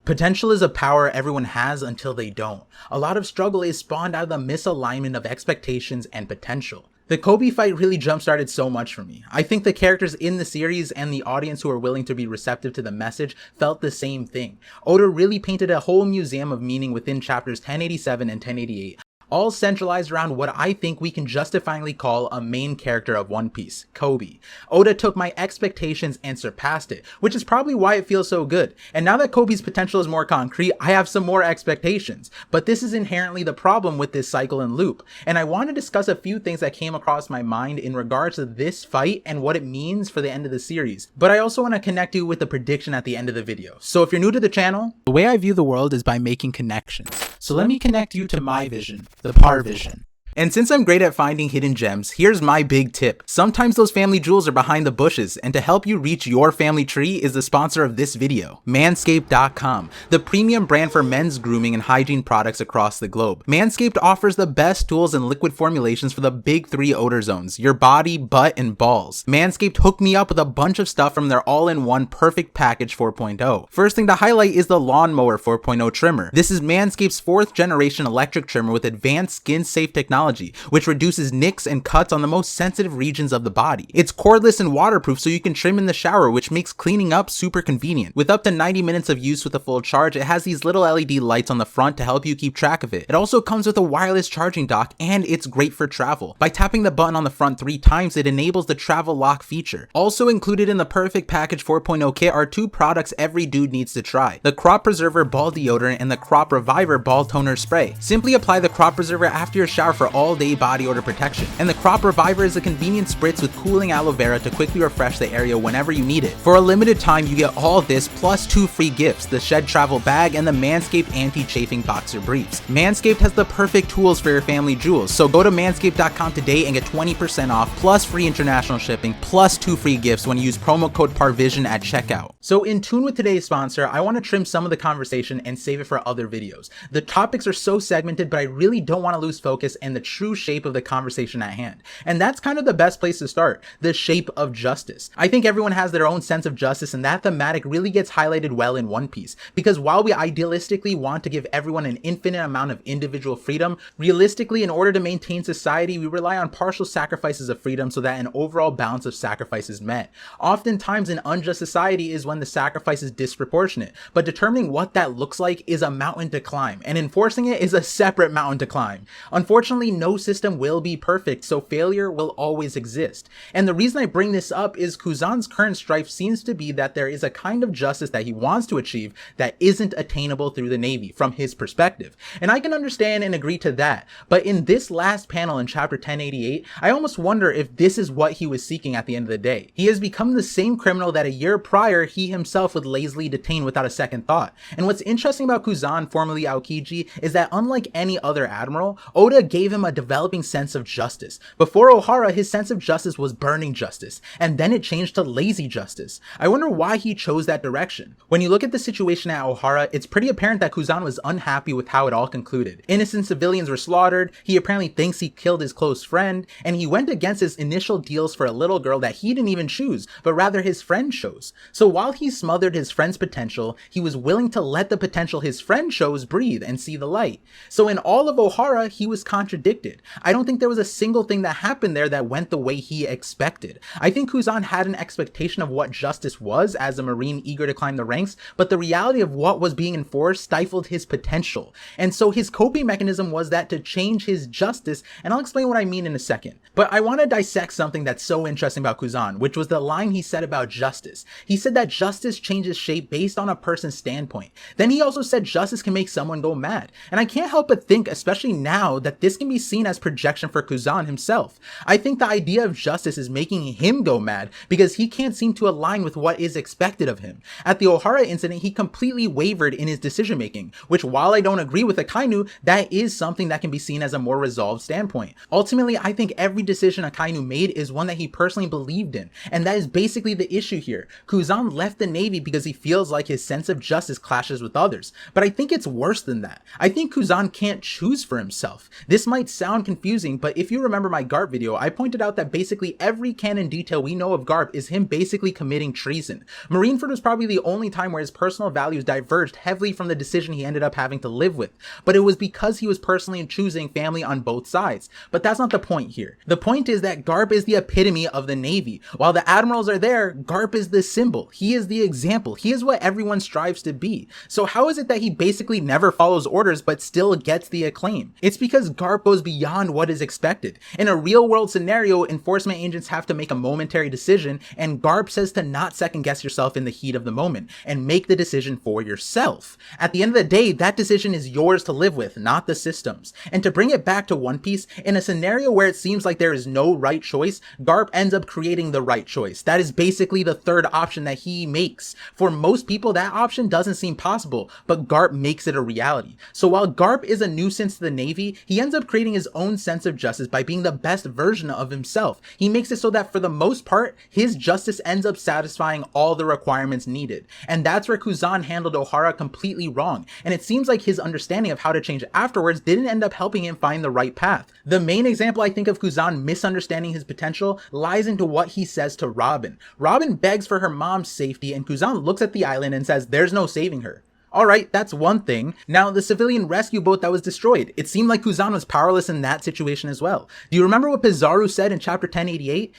Potential is a power everyone has until they don't. A lot of struggle is spawned out of the misalignment of expectations and potential. The Kobe fight really jump-started so much for me. I think the characters in the series and the audience who are willing to be receptive to the message felt the same thing. Oda really painted a whole museum of meaning within chapters 1087 and 1088. All centralized around what I think we can justifiably call a main character of One Piece, Kobe. Oda took my expectations and surpassed it, which is probably why it feels so good. And now that Kobe's potential is more concrete, I have some more expectations. But this is inherently the problem with this cycle and loop. And I want to discuss a few things that came across my mind in regards to this fight and what it means for the end of the series. But I also want to connect you with the prediction at the end of the video. So if you're new to the channel, the way I view the world is by making connections. So let me connect you to my vision. The Par Vision. And since I'm great at finding hidden gems, here's my big tip. Sometimes those family jewels are behind the bushes, and to help you reach your family tree is the sponsor of this video, Manscaped.com, the premium brand for men's grooming and hygiene products across the globe. Manscaped offers the best tools and liquid formulations for the big three odor zones, your body, butt, and balls. Manscaped hooked me up with a bunch of stuff from their all-in-one Perfect Package 4.0. First thing to highlight is the Lawnmower 4.0 trimmer. This is Manscaped's 4th generation electric trimmer with advanced skin-safe technology, which reduces nicks and cuts on the most sensitive regions of the body. It's cordless and waterproof, so you can trim in the shower, which makes cleaning up super convenient. With up to 90 minutes of use with a full charge, it has these little LED lights on the front to help you keep track of it. It also comes with a wireless charging dock, and it's great for travel. By tapping the button on the front 3 times, it enables the travel lock feature. Also included in the Perfect Package 4.0 kit are 2 products every dude needs to try: the Crop Preserver Ball Deodorant and the Crop Reviver Ball Toner Spray. Simply apply the Crop Preserver after your shower for all-day body odor protection. And the Crop Reviver is a convenient spritz with cooling aloe vera to quickly refresh the area whenever you need it. For a limited time, you get all this plus 2 free gifts: the Shed Travel Bag and the Manscaped Anti-Chafing Boxer Briefs. Manscaped has the perfect tools for your family jewels, so go to manscaped.com today and get 20% off plus free international shipping plus 2 free gifts when you use promo code PARVISION at checkout. So in tune with today's sponsor, I want to trim some of the conversation and save it for other videos. The topics are so segmented, but I really don't want to lose focus and the true shape of the conversation at hand. And that's kind of the best place to start, the shape of justice. I think everyone has their own sense of justice, and that thematic really gets highlighted well in One Piece, because while we idealistically want to give everyone an infinite amount of individual freedom, realistically, in order to maintain society, we rely on partial sacrifices of freedom so that an overall balance of sacrifice is met. Oftentimes, an unjust society is when the sacrifice is disproportionate, but determining what that looks like is a mountain to climb, and enforcing it is a separate mountain to climb. Unfortunately, no system will be perfect, so failure will always exist. And the reason I bring this up is Kuzan's current strife seems to be that there is a kind of justice that he wants to achieve that isn't attainable through the Navy, from his perspective. And I can understand and agree to that, but in this last panel in chapter 1088, I almost wonder if this is what he was seeking at the end of the day. He has become the same criminal that a year prior he himself would lazily detain without a second thought. And what's interesting about Kuzan, formerly Aokiji, is that unlike any other admiral, Oda gave him a developing sense of justice. Before Ohara, his sense of justice was burning justice, and then it changed to lazy justice. I wonder why he chose that direction. When you look at the situation at Ohara, it's pretty apparent that Kuzan was unhappy with how it all concluded. Innocent civilians were slaughtered, he apparently thinks he killed his close friend, and he went against his initial deals for a little girl that he didn't even choose, but rather his friend chose. So while he smothered his friend's potential, he was willing to let the potential his friend chose breathe and see the light. So in all of Ohara, he was contradicted. I don't think there was a single thing that happened there that went the way he expected. I think Kuzan had an expectation of what justice was as a Marine eager to climb the ranks, but the reality of what was being enforced stifled his potential. And so his coping mechanism was that to change his justice, and I'll explain what I mean in a second. But I want to dissect something that's so interesting about Kuzan, which was the line he said about justice. He said that justice changes shape based on a person's standpoint. Then he also said justice can make someone go mad. And I can't help but think, especially now, that this can be seen as projection for Kuzan himself. I think the idea of justice is making him go mad because he can't seem to align with what is expected of him. At the Ohara incident, he completely wavered in his decision making, which while I don't agree with Akainu, that is something that can be seen as a more resolved standpoint. Ultimately, I think every decision Akainu made is one that he personally believed in, and that is basically the issue here. Kuzan left the Navy because he feels like his sense of justice clashes with others, but I think it's worse than that. I think Kuzan can't choose for himself. This might might sound confusing, but if you remember my Garp video, I pointed out that basically every canon detail we know of Garp is him basically committing treason. Marineford was probably the only time where his personal values diverged heavily from the decision he ended up having to live with, but it was because he was personally choosing family on both sides. But that's not the point here. The point is that Garp is the epitome of the Navy. While the admirals are there, Garp is the symbol. He is the example. He is what everyone strives to be. So how is it that he basically never follows orders but still gets the acclaim? It's because Garp goes beyond what is expected. In a real world scenario, enforcement agents have to make a momentary decision, and Garp says to not second guess yourself in the heat of the moment and make the decision for yourself. At the end of the day, that decision is yours to live with, not the system's. And to bring it back to One Piece, in a scenario where it seems like there is no right choice, Garp ends up creating the right choice. That is basically the third option that he makes. For most people, that option doesn't seem possible, but Garp makes it a reality. So while Garp is a nuisance to the Navy, he ends up creating his own sense of justice by being the best version of himself. He makes it so that for the most part, his justice ends up satisfying all the requirements needed. And that's where Kuzan handled Ohara completely wrong, and it seems like his understanding of how to change afterwards didn't end up helping him find the right path. The main example I think of Kuzan misunderstanding his potential lies into what he says to Robin. Robin begs for her mom's safety, and Kuzan looks at the island and says there's no saving her. Alright, that's one thing. Now, the civilian rescue boat that was destroyed, it seemed like Kuzan was powerless in that situation as well. Do you remember what Pizarro said in chapter 1088?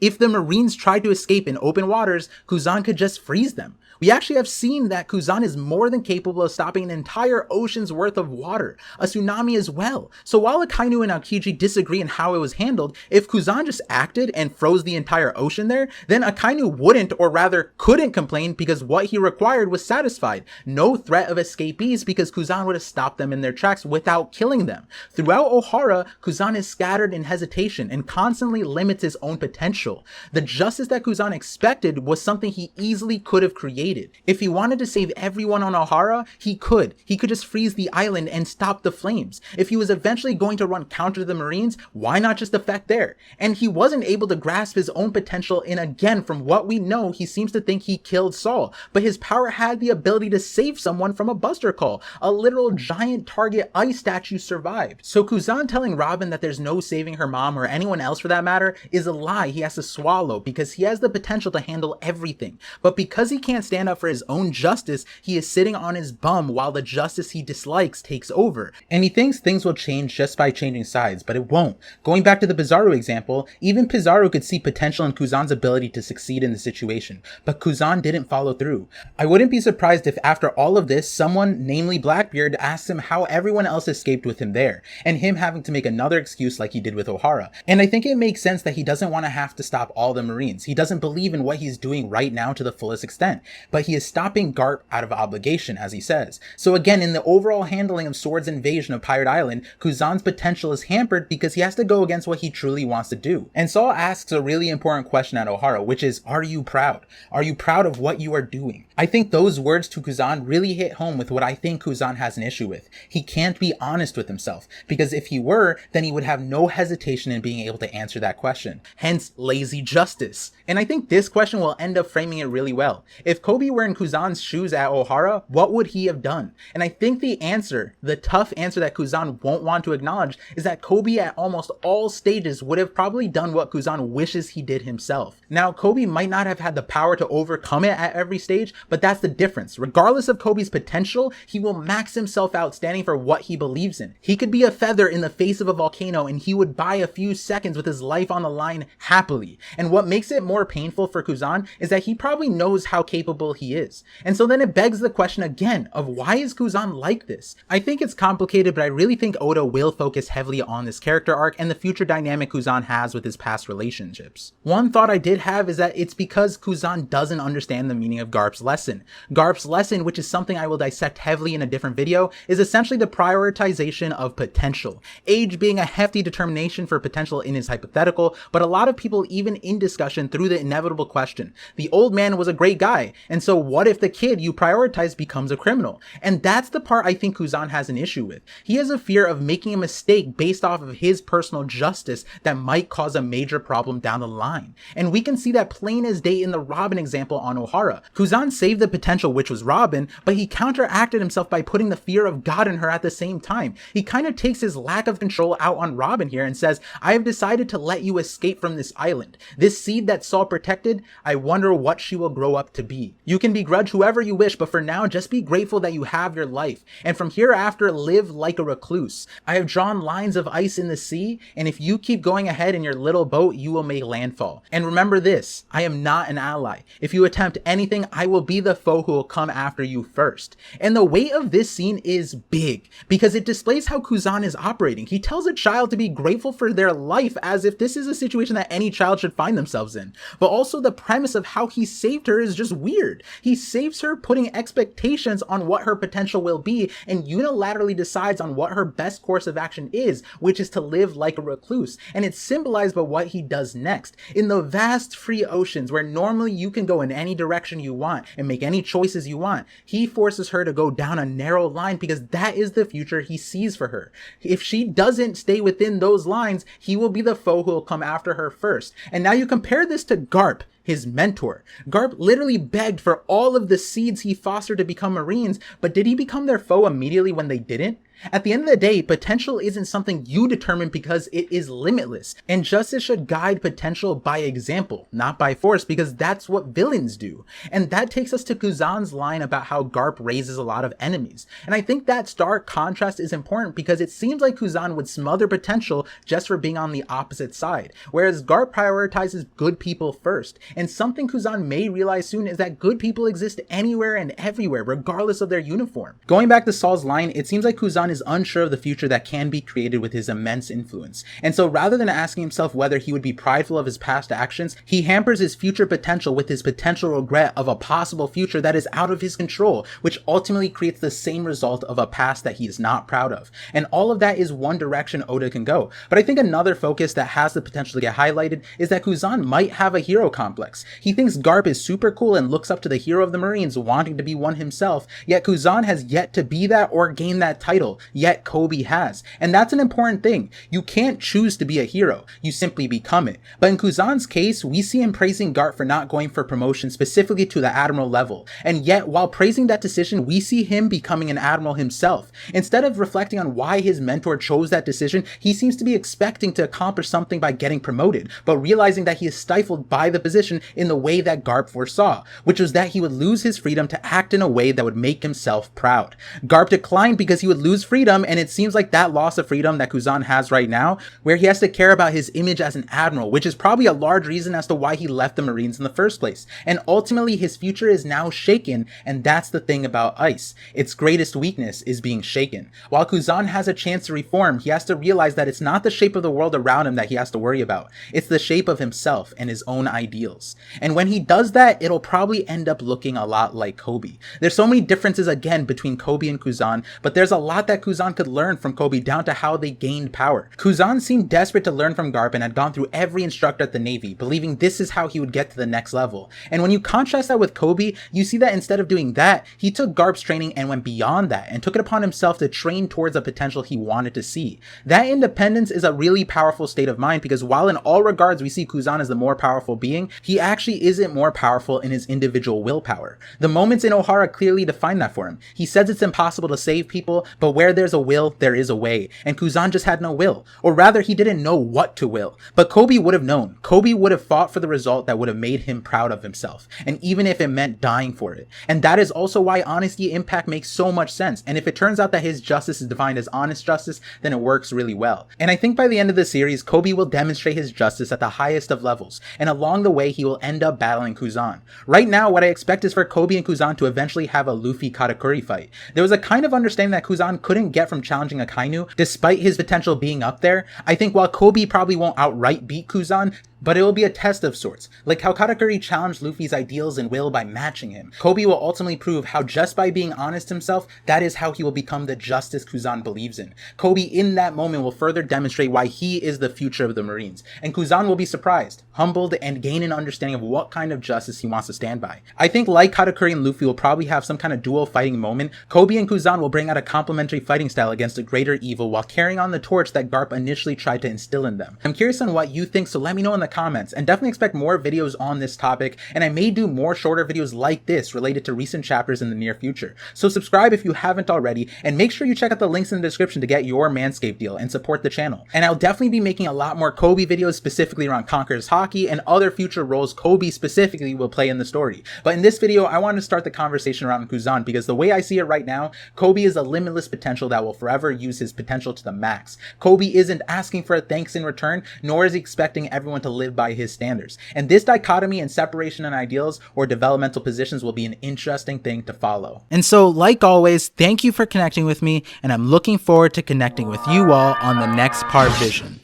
If the Marines tried to escape in open waters, Kuzan could just freeze them. We actually have seen that Kuzan is more than capable of stopping an entire ocean's worth of water, a tsunami as well. So while Akainu and Aokiji disagree on how it was handled, if Kuzan just acted and froze the entire ocean there, then Akainu wouldn't, or rather couldn't, complain because what he required was satisfied. No threat of escapees because Kuzan would have stopped them in their tracks without killing them. Throughout Ohara, Kuzan is scattered in hesitation and constantly limits his own potential. The justice that Kuzan expected was something he easily could have created. If he wanted to save everyone on Ohara, he could. He could just freeze the island and stop the flames. If he was eventually going to run counter to the Marines, why not just defect there? And he wasn't able to grasp his own potential, and again, from what we know, he seems to think he killed Saul, but his power had the ability to save someone from a buster call. A literal giant target ice statue survived. So Kuzan telling Robin that there's no saving her mom, or anyone else for that matter, is a lie he has to swallow because he has the potential to handle everything. But because he can't stand up for his own justice, he is sitting on his bum while the justice he dislikes takes over. And he thinks things will change just by changing sides, but it won't. Going back to the Pizarro example, even Pizarro could see potential in Kuzan's ability to succeed in the situation, but Kuzan didn't follow through. I wouldn't be surprised if after all of this, someone, namely Blackbeard, asks him how everyone else escaped with him there, and him having to make another excuse like he did with Ohara. And I think it makes sense that he doesn't want to have to stop all the Marines. He doesn't believe in what he's doing right now to the fullest extent, but he is stopping Garp out of obligation, as he says. So again, in the overall handling of Sword's invasion of Pirate Island, Kuzan's potential is hampered because he has to go against what he truly wants to do. And Saul asks a really important question at Ohara, which is, are you proud? Are you proud of what you are doing? I think those words to Kuzan really hit home with what I think Kuzan has an issue with. He can't be honest with himself, because if he were, then he would have no hesitation in being able to answer that question. Hence, lazy justice. And I think this question will end up framing it really well. If Koby were in Kuzan's shoes at Ohara, what would he have done? And I think the answer, the tough answer that Kuzan won't want to acknowledge, is that Koby at almost all stages would have probably done what Kuzan wishes he did himself. Now, Koby might not have had the power to overcome it at every stage, but that's the difference. Regardless of Koby's potential, he will max himself out standing for what he believes in. He could be a feather in the face of a volcano and he would buy a few seconds with his life on the line happily. And what makes it more painful for Kuzan is that he probably knows how capable he is. And so then it begs the question again of why is Kuzan like this? I think it's complicated, but I really think Oda will focus heavily on this character arc and the future dynamic Kuzan has with his past relationships. One thought I did have is that it's because Kuzan doesn't understand the meaning of Garp's lesson. Garp's lesson, which is something I will dissect heavily in a different video, is essentially the prioritization of potential. Age being a hefty determination for potential in his hypothetical, but a lot of people even in discussion threw the inevitable question. The old man was a great guy, And so what if the kid you prioritize becomes a criminal? And that's the part I think Kuzan has an issue with. He has a fear of making a mistake based off of his personal justice that might cause a major problem down the line. And we can see that plain as day in the Robin example on Ohara. Kuzan saved the potential, which was Robin, but he counteracted himself by putting the fear of God in her at the same time. He kind of takes his lack of control out on Robin here and says, I have decided to let you escape from this island. This seed that Saul protected, I wonder what she will grow up to be. You can begrudge whoever you wish, but for now, just be grateful that you have your life. And from hereafter, live like a recluse. I have drawn lines of ice in the sea, and if you keep going ahead in your little boat, you will make landfall. And remember this, I am not an ally. If you attempt anything, I will be the foe who will come after you first. And the weight of this scene is big, because it displays how Kuzan is operating. He tells a child to be grateful for their life as if this is a situation that any child should find themselves in. But also the premise of how he saved her is just weird. He saves her putting expectations on what her potential will be and unilaterally decides on what her best course of action is, which is to live like a recluse. And it's symbolized by what he does next. In the vast free oceans where normally you can go in any direction you want and make any choices you want, he forces her to go down a narrow line because that is the future he sees for her. If she doesn't stay within those lines, he will be the foe who will come after her first. And now you compare this to Garp, his mentor. Garp literally begged for all of the seeds he fostered to become Marines, but did he become their foe immediately when they didn't? At the end of the day, potential isn't something you determine because it is limitless, and justice should guide potential by example, not by force, because that's what villains do. And that takes us to Kuzan's line about how Garp raises a lot of enemies. And I think that stark contrast is important because it seems like Kuzan would smother potential just for being on the opposite side, whereas Garp prioritizes good people first. And something Kuzan may realize soon is that good people exist anywhere and everywhere, regardless of their uniform. Going back to Saul's line, it seems like Kuzan is unsure of the future that can be created with his immense influence. And so rather than asking himself whether he would be prideful of his past actions, he hampers his future potential with his potential regret of a possible future that is out of his control, which ultimately creates the same result of a past that he is not proud of. And all of that is one direction Oda can go. But I think another focus that has the potential to get highlighted is that Kuzan might have a hero complex. He thinks Garp is super cool and looks up to the hero of the Marines, wanting to be one himself, yet Kuzan has yet to be that or gain that title. Yet Koby has. And that's an important thing. You can't choose to be a hero, you simply become it. But in Kuzan's case, we see him praising Garp for not going for promotion specifically to the admiral level. And yet, while praising that decision, we see him becoming an admiral himself. Instead of reflecting on why his mentor chose that decision, he seems to be expecting to accomplish something by getting promoted, but realizing that he is stifled by the position in the way that Garp foresaw, which was that he would lose his freedom to act in a way that would make himself proud. Garp declined because he would lose freedom, and it seems like that loss of freedom that Kuzan has right now, where he has to care about his image as an admiral, which is probably a large reason as to why he left the Marines in the first place. And ultimately, his future is now shaken, and that's the thing about ice. Its greatest weakness is being shaken. While Kuzan has a chance to reform, he has to realize that it's not the shape of the world around him that he has to worry about. It's the shape of himself and his own ideals. And when he does that, it'll probably end up looking a lot like Koby. There's so many differences again between Koby and Kuzan, but there's a lot that Kuzan could learn from Koby down to how they gained power. Kuzan seemed desperate to learn from Garp and had gone through every instructor at the Navy, believing this is how he would get to the next level. And when you contrast that with Koby, you see that instead of doing that, he took Garp's training and went beyond that and took it upon himself to train towards a potential he wanted to see. That independence is a really powerful state of mind because while in all regards we see Kuzan as the more powerful being, he actually isn't more powerful in his individual willpower. The moments in Ohara clearly define that for him. He says it's impossible to save people, but where there's a will, there is a way. And Kuzan just had no will. Or rather, he didn't know what to will. But Koby would have known. Koby would have fought for the result that would have made him proud of himself. And even if it meant dying for it. And that is also why Honesty Impact makes so much sense. And if it turns out that his justice is defined as honest justice, then it works really well. And I think by the end of the series, Koby will demonstrate his justice at the highest of levels. And along the way, he will end up battling Kuzan. Right now, what I expect is for Koby and Kuzan to eventually have a Luffy Katakuri fight. There was a kind of understanding that Kuzan couldn't get from challenging Akainu, despite his potential being up there. I think while Koby probably won't outright beat Kuzan, but it will be a test of sorts. Like how Katakuri challenged Luffy's ideals and will by matching him, Koby will ultimately prove how just by being honest himself, that is how he will become the justice Kuzan believes in. Koby in that moment will further demonstrate why he is the future of the Marines, and Kuzan will be surprised, humbled, and gain an understanding of what kind of justice he wants to stand by. I think like Katakuri and Luffy will probably have some kind of dual fighting moment, Koby and Kuzan will bring out a complementary fighting style against a greater evil while carrying on the torch that Garp initially tried to instill in them. I'm curious on what you think, so let me know in the comments, and definitely expect more videos on this topic, and I may do more shorter videos like this related to recent chapters in the near future. So subscribe if you haven't already, and make sure you check out the links in the description to get your Manscaped deal and support the channel. And I'll definitely be making a lot more Koby videos specifically around Conqueror's Haki and other future roles Koby specifically will play in the story. But in this video, I wanted to start the conversation around Kuzan because the way I see it right now, Koby is a limitless potential that will forever use his potential to the max. Koby isn't asking for a thanks in return, nor is he expecting everyone to live by his standards. And this dichotomy and separation in ideals or developmental positions will be an interesting thing to follow. And so, like always, thank you for connecting with me, and I'm looking forward to connecting with you all on the next Part Vision.